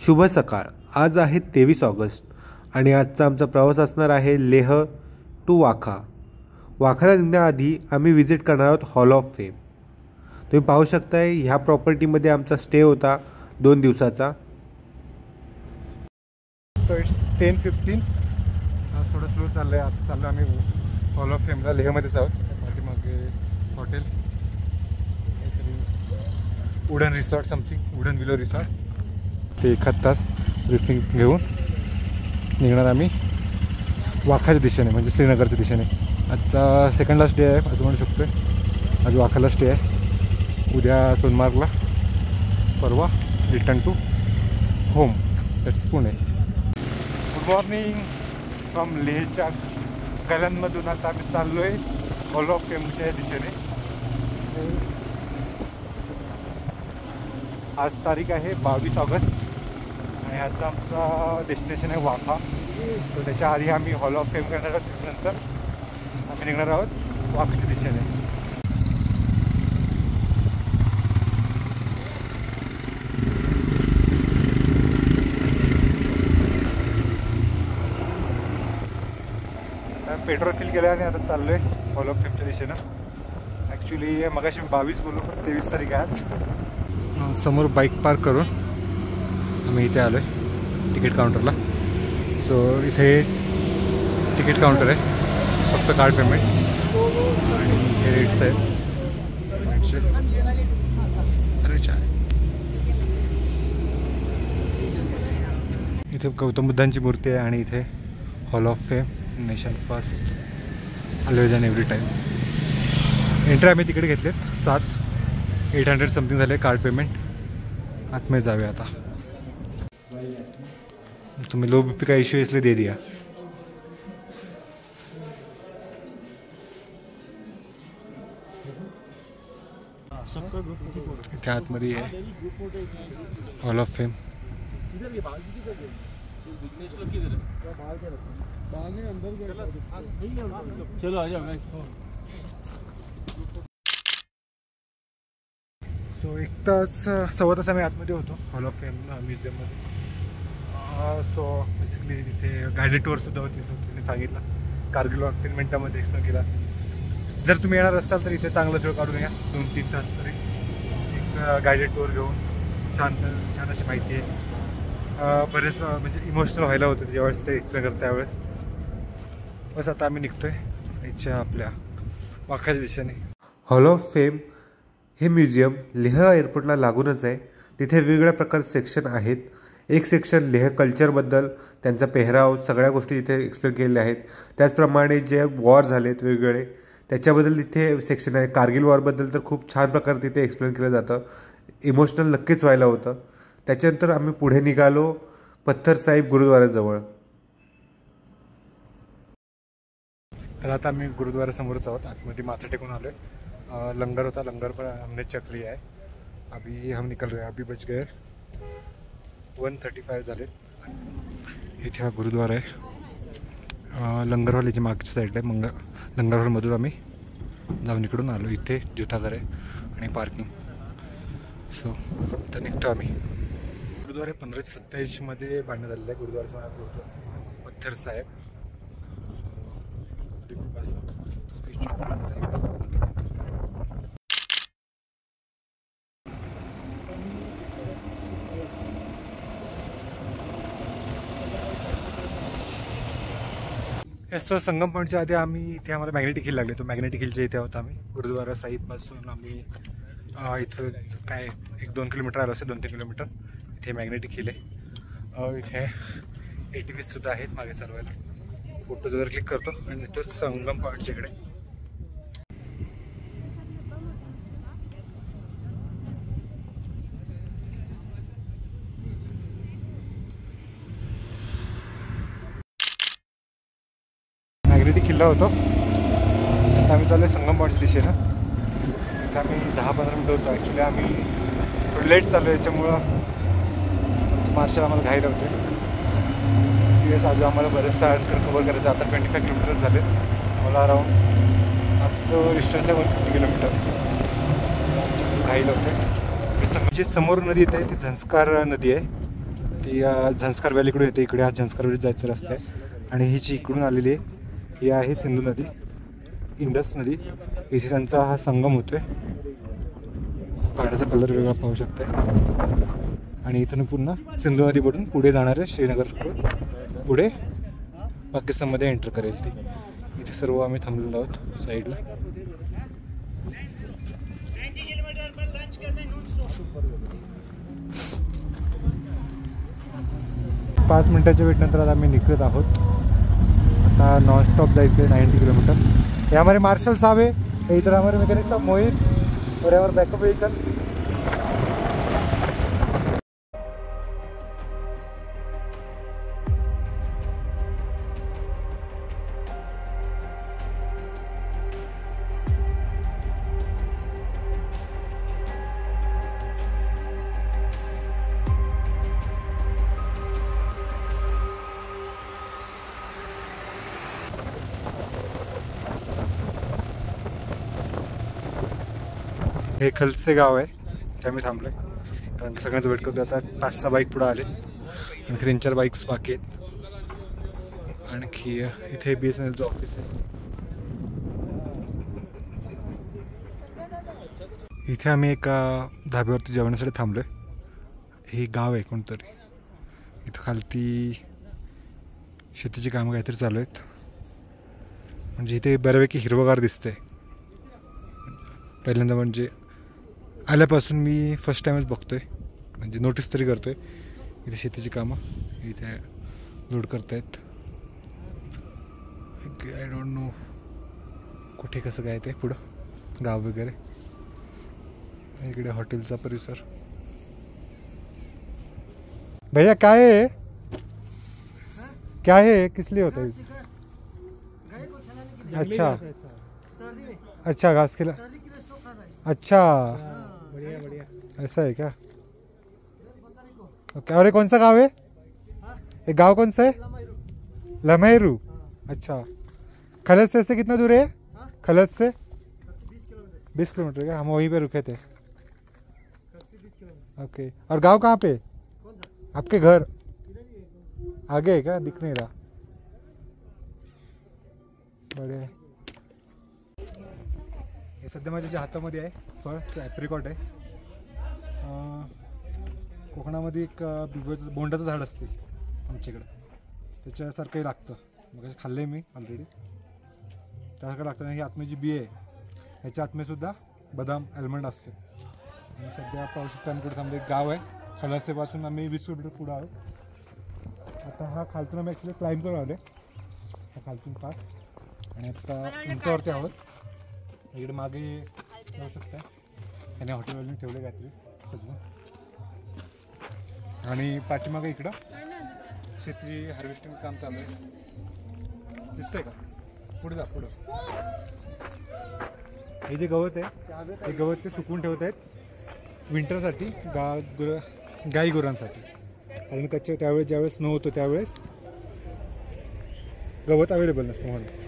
शुभ सकाळ. आज आहे 23 ऑगस्ट आणि आजचा आमचा प्रवास असणार आहे लेह टू वाखा. वाखाला निघण्याआधी आम्ही विजिट करणार आहोत हॉल ऑफ फेम. तुम्ही पाहू शकताय ह्या प्रॉपर्टीमध्ये आमचा स्टे होता 2 दिवसाचा. So it's 10:15. आज थोडं स्लो चाललं आहे. आता चाललो आम्ही हॉल ऑफ फेमला. लेहमध्येच आहोत. पाठीमागे हॉटेल काहीतरी वुडन रिसॉर्ट समथिंग, वुडन विलो रिसॉर्ट. ते 1 तास ब्रीफिंग घेऊन निघणार आम्ही वाखाच्या दिशेने, म्हणजे श्रीनगरच्या दिशेने. आजचा सेकंड लास्ट डे आहे असं म्हणू शकतो. आज वाखाला स्टे आहे. उद्या सोनमार्गला, परवा return to home, that's Pune. Good morning from लेहच्या गल्यांमधून. आता आम्ही चाललो आहे हॉल ऑफ फेमच्या दिशेने. आज तारीख आहे 22 ऑगस्ट आणि आजचा आमचा डेस्टिनेशन आहे वाखा. सो त्याच्या आधी आम्ही हॉल ऑफ फेम करणार आहोत. त्याच्यानंतर आम्ही निघणार आहोत वाखाच्या दिशेने. पेट्रोल फिल केलं आणि आता चाललो आहे हॉल ऑफ फेमच्या दिशेनं. ॲक्च्युली मगाशी 22 बोललो पण 23 तारीख आहे आज. समोर बाईक पार्क करून आम्ही इथे आलो आहे तिकीट काउंटरला. सो इथे तिकीट काउंटर आहे, फक्त कार्ड पेमेंट. आणि हे रेट्स आहेत. अरे इथे गौतम बुद्धांची मूर्ती आहे आणि इथे hall of fame, nation first, always and every time. Entry आम्ही तिकीट घेतलेत 800 समथिंग झाले कार्ड पेमेंट. आतमध्ये जाऊया आता. तुम्ही लो बीपी का इश्यू इसलिए दे दिया. इथे आतमध्ये आहे हॉल ऑफ फेम. चलो आ जाओ. सो 1 तास, सव्वा तास आम्ही आतमध्ये होतो हॉल ऑफ फेम म्युझियममध्ये. सो बेसिकली तिथे गायडेड टूरसुद्धा होती. तिने सांगितलं कारगिल वॉर 3 मिनटामध्ये एक्सप्लेन केला. जर तुम्ही येणार असाल तर इथे चांगलाच वेळ काढून या, 2-3 तास तरी. गायडेड टूर घेऊन छान अशी माहिती आहे. बरेच म्हणजे इमोशनल व्हायला होतं ज्यावेळेस ते एक्सप्लेन करतं त्यावेळेस. बस आता आम्ही निघतो आहे याच्या आपल्या वाखाच्या दिशेने. हॉल ऑफ फेम हे म्युझियम लेह एअरपोर्टला लागूनच आहे. तिथे वेगवेगळ्या प्रकारचे सेक्शन आहेत. एक सेक्शन लेह कल्चरबद्दल, त्यांचा पेहराव, सगळ्या गोष्टी तिथे एक्सप्लेन केलेल्या आहेत. त्याचप्रमाणे जे वॉर झालेत वेगवेगळे त्याच्याबद्दल तिथे सेक्शन आहे. कारगिल वॉरबद्दल तर खूप छान प्रकारे तिथे एक्सप्लेन केलं जातं. इमोशनल नक्कीच व्हायला होतं. त्याच्यानंतर आम्ही पुढे निघालो पत्थर साहिब गुरुद्वाराजवळ. तर आता आम्ही गुरुद्वारासमोरच आहोत. आतमध्ये माथा टेकून आलो आहे. लंगर होता, लंगर पर हमने चख लिया है. अभी हम निकल रहे हैं. अभी बज गए 1:35 झाले. इथे हा गुरुद्वारा आहे. लंगर हॉल याची मागच्या साईडला आहे. लंगर हॉलमधून आम्ही जाऊन इकडून आलो. इथे ज्योताघर आहे आणि पार्किंग. सो आता निघतो आम्ही. गुरुद्वारा 1587 मध्ये बांधण्यात आलेलं आहे. गुरुद्वाराचं नाव होतं पत्थर साहेब. सो खूप असं स्पिरिच्युअल. तो संगम पॉईंटच्या आधी आम्ही इथे आम्हाला मॅग्नेटिक हिल लागले. तो मॅग्नेटिक हिलच्या इथे होता आम्ही. गुरुद्वारा साहिबपासून आम्ही इथं काय 1-2 किलोमीटर आलो असेल, 2-3 किलोमीटर. इथे मॅग्नेटिक हिल आहे. इथे ATVसुद्धा आहेत मागे चालवायला. फोटोज वगैरे क्लिक करतो आणि तो संगम पॉईंटच्या इकडे. मॅग्नेटिक किल्ला होतो. आता आम्ही चाललो आहे संगम पॉईंटच्या दिशेनं. इथं आम्ही 10-15 मिनटं होतो. ॲक्च्युली आम्ही थोडं लेट चाललो आहे, याच्यामुळं मार्शल आम्हाला घाईला होते. दिवस आज आम्हाला बरेचसा कव्हर करायचं. आता 25 किलोमीटर झाले. मला अराऊंड आजचं डिस्टन्स आहे 150 किलोमीटर. घाईला होते. समोर नदी येते ती झंस्कार नदी आहे. ती झंस्कार व्हॅलीकडून येते. इकडे हा झंस्कार व्हॅली जायचा रस्ता आहे. आणि ही जी इकडून आलेली आहे ही आहे सिंधू नदी, इंडस नदी. इथे त्यांचा हा संगम होतोय. पाण्याचा कलर वेगळा पाहू शकताय. आणि इथून पुन्हा सिंधू नदीकडून पुढे जाणार आहे श्रीनगरकडून पुढे पाकिस्तानमध्ये एंटर करेल ती. इथे सर्व आम्ही थांबलेलो आहोत साईडला. 5 मिनिटाच्या वेटनंतर आता आम्ही निघत आहोत. आता नॉनस्टॉप जायचं आहे 90 किलोमीटर. ये हमारे मार्शल साहब है, इधर हमारे मैकेनिक साहब मोहित और हमारे बैकअप व्हीकल. हे खलसे गाव आहे, ते आम्ही थांबलो आहे कारण सगळ्यांचं वेट करतो. आता 5-6 बाईक पुढे आले, आणखी 3-4 बाईक्स बाकी आहेत. आणखी इथे BSNLचं ऑफिस आहे. इथे आम्ही एका धाब्यावरती जेवणासाठी थांबलो आहे. हे गाव आहे कोणतरी. इथं खालती शेतीची कामं काहीतरी चालू आहेत. म्हणजे इथे बऱ्यापैकी हिरवगार दिसते. पहिल्यांदा म्हणजे आल्यापासून मी फर्स्ट टाईमच बघतोय, म्हणजे नोटीस तरी करतोय. इथे शेतीची कामं इथे लोड करतायत. आय डोंट नो कुठे कसं काय ते पुढं गाव वगैरे. इकडे हॉटेलचा परिसर. भैया क्या है, क्या है, किस लिए होता है? अच्छा अच्छा, घास खिला. अच्छा ऐसा है क्या? ओके. और ये कौन सा गांव है? ये गांव कौन सा है? लम्हेरू. अच्छा, खलस से कितना दूर है? खलस से 20 किलोमीटर क्या? हम वहीं पे रुके थे. ओके. और गांव कहाँ पे? आपके घर आगे है क्या? दिख नहीं रहा. बढ़िया. हे सध्या माझ्या जे हातामध्ये आहे फळ ते ॲप्रिकॉट आहे. कोकणामध्ये एक बिबोचं बोंडाचं झाड असते आमच्याकडं, त्याच्यासारखंही लागतं. मग खाल्लं आहे मी ऑलरेडी. त्यासारखं लागतं. आणि ही आत्मे जी बी आहे ह्याच्या आत्मेसुद्धा बदाम आल्मंड असते. आणि सध्या पाहू शकता आम्ही कुठे थांबलो. एक गाव आहे खलासेपासून आम्ही 20 किलोमीटर पुढं आहोत. आता हा खालतून आम्ही ॲक्च्युली क्लाइंब करून आलो आहे खालतून पास. आणि आता उंचावरती आहोत. इकडे मागे जाऊ शकता. त्याने हॉटेलवाल्याने ठेवले काहीतरी सजवून. आणि पाठीमागे इकडं शेती हार्वेस्टिंग काम चालू आहे. दिसतंय का? पुढे जा पुढं. हे जे गवत आहे हे गवत ते सुकवून ठेवत आहेत विंटरसाठी गाई गुरांसाठी. कारण त्यावेळेस ज्यावेळेस स्नो होतो त्यावेळेस गवत अवेलेबल नसतं म्हणून.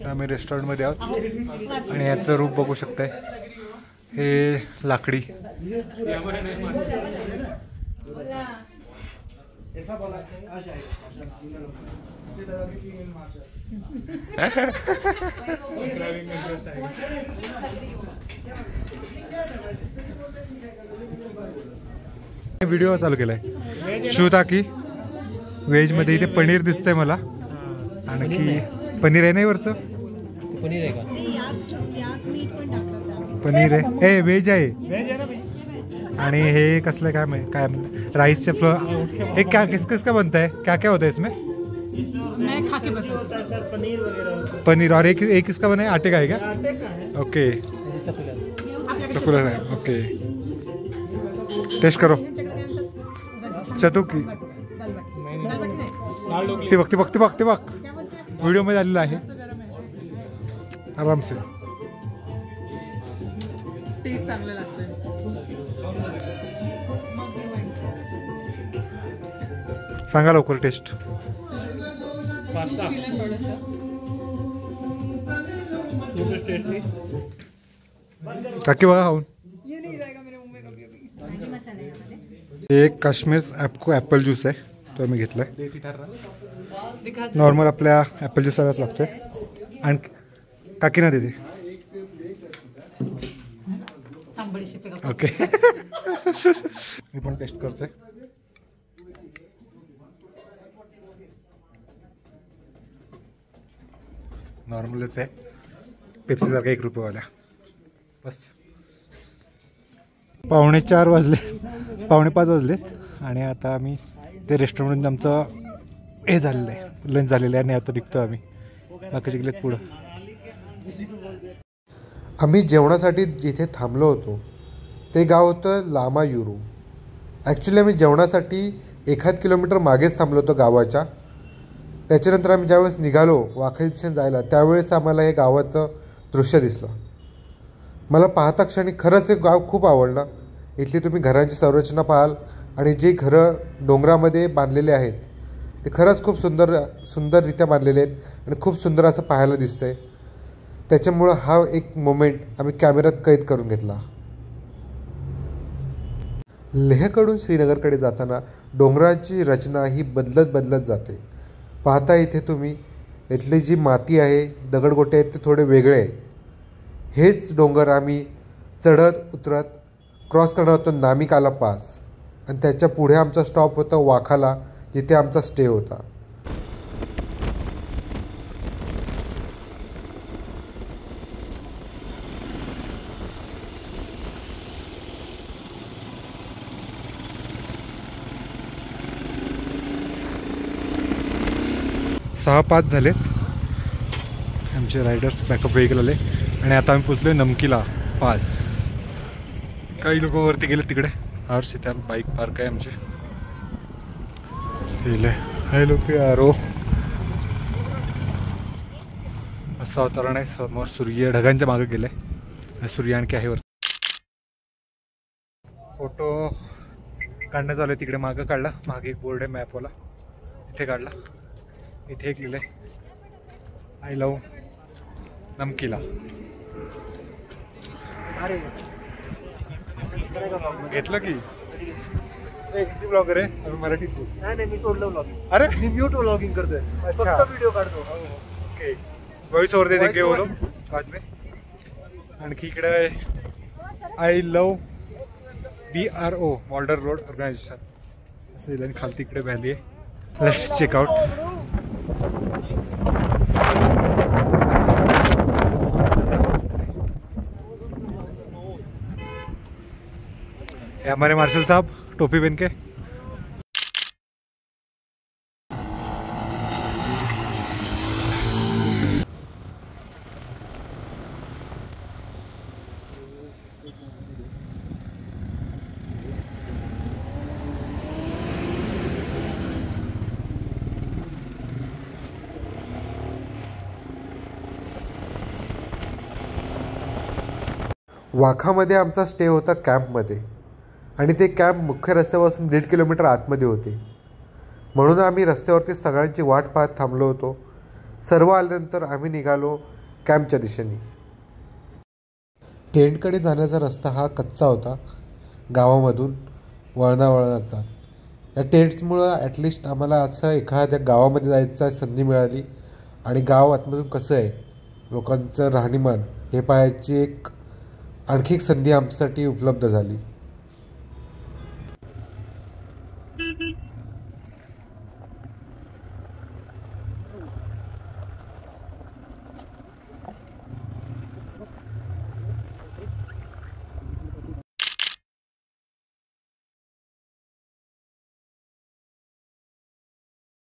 आम्ही रेस्टॉरंटमध्ये आहोत आणि याचं रूप बघू शकताय. हे लाकडी व्हिडिओ चालू केलाय शिवताकी व्हेजमध्ये. इथे पनीर दिसतंय मला. आणखी पनीर आहे नाही वरचं? पनीर आहे का? पनीर आहे. हे व्हेज आहे. आणि हे कसलं काय काय राइस चे फ्लोर. हे क्या किस का बनता है? क्या क्या होता है इसमें? मैं खा के बताता हूं सर. पनीर वगैरह. पनीर. और एक किसका बना है? आटे का है क्या? आटे का है. ओके. चकुलर है. ओके. टेस्ट करो. चतुकी ते बघ व्हिडिओ मध्ये आलेला आहे. आराम से. टेस्ट चांगलं लागतं. सांगा लवकर टेस्ट. सूप पिलं थोडंसं. Soup tasty. काकी बघा खाऊन. ये नहीं जाएगा मेरे मुंह में कभी अभी. मॅगी मसाला आहे यामध्ये. एक काश्मीर ॲपल ज्यूस आहे, तो आम्ही घेतला आहे. देसी ठर्रा. दिखा. नॉर्मल आपल्या ॲपल ज्यूसलाच लागतोय. आणि काकीना देते. तांबडी शिपे का. ओके. मी पण टेस्ट करतोय. नॉर्मलच आहे, पेप्सीसारखा 1 रुपयावाल्या. बस 4:45 वाजले, 4:45 वाजलेत आणि आता आम्ही ते रेस्टॉरंटमध्ये आमचं हे झालेलं आहे, लंच झालेलं आहे आणि आता निघतो आम्ही. बाकीचे गेलेत पुढं. आम्ही जेवणासाठी जिथे थांबलो होतो ते गाव होतं लामा युरू. ॲक्च्युली आम्ही जेवणासाठी 1 किलोमीटर मागेच थांबलो होतो गावाच्या. त्याच्यानंतर आम्ही ज्यावेळेस निघालो वाखाडी दिशेने जायला, त्यावेळेस आम्हाला हे गावाचं दृश्य दिसलं. मला पाहता क्षणी खरंच हे गाव खूप आवडलं. इथली तुम्ही घरांची संरचना पाहाल आणि जी घरं डोंगरामध्ये बांधलेले आहेत ते खरंच खूप सुंदररित्या बांधलेले आहेत आणि खूप सुंदर असं पाहायला दिसतं आहे. त्याच्यामुळं हा एक मोमेंट आम्ही कॅमेऱ्यात कैद करून घेतला. लेहकडून श्रीनगरकडे जाताना डोंगराची रचना ही बदलत जाते. पाहता इथे तुम्ही इथली जी माती आहे, दगडगोटे आहेत ते थोडे वेगळे आहेत. हेच डोंगर आम्ही चढत उतरत क्रॉस करणार होतो नामिकाला पास आणि त्याच्या पुढे आमचा स्टॉप होता वाखाला, जिथे आमचा स्टे होता. सहा 5 झालेत. आमचे रायडर्स बॅकअप व्हेकल आले आणि आता आम्ही पोचलो नमकीला पास. काही लोक वरती गेले तिकडे. हर्ष त्या बाईक पार्क आहे आमची. हे लोक यारो. मस्त वातावरण आहे. समोर सूर्य ढगांच्या मागे गेले. सूर्य आणखी आहे वरती. फोटो काढण्यात आलं तिकडे मागं काढला. मागे एक बोर्ड आहे मॅपवाला, इथे काढला. इथे एक लिहिलं आहे आय लव नमकीला. घेतलं की हिंदी ब्लॉगर आहे, मराठीत बोल. नाही मी सोडलं व्लॉगिंग. अरे मी म्यूट व्लॉगिंग करतोय, फक्त व्हिडिओ काढतो. ओके. व्हॉइस ओव्हर दे के बोलो बाद में. आणखी इकडे आय लव BRO मॉल्डर रोड ऑर्गनायझेशन असं आणि खालती इकडे व्हॅली आहे. Let's check out. हमारे मार्शल साहब टोपी पहन के. वाखामध्ये आमचा स्टे होता कॅम्पमध्ये आणि ते कॅम्प मुख्य रस्त्यापासून 1.5 किलोमीटर आतमध्ये होते. म्हणून आम्ही रस्त्यावरती सगळ्यांची वाट पाहत थांबलो होतो. सर्व आल्यानंतर आम्ही निघालो कॅम्पच्या दिशेने. टेंटकडे जाण्याचा रस्ता हा कच्चा होता, गावामधून वळणाचा. या टेंट्समुळं ॲटलिस्ट आम्हाला असं एखाद्या गावामध्ये जायचा संधी मिळाली आणि गाव आतमधून कसं आहे, लोकांचं राहणीमान हे पाहायची आणखी एक संधी आमच्यासाठी उपलब्ध झाली.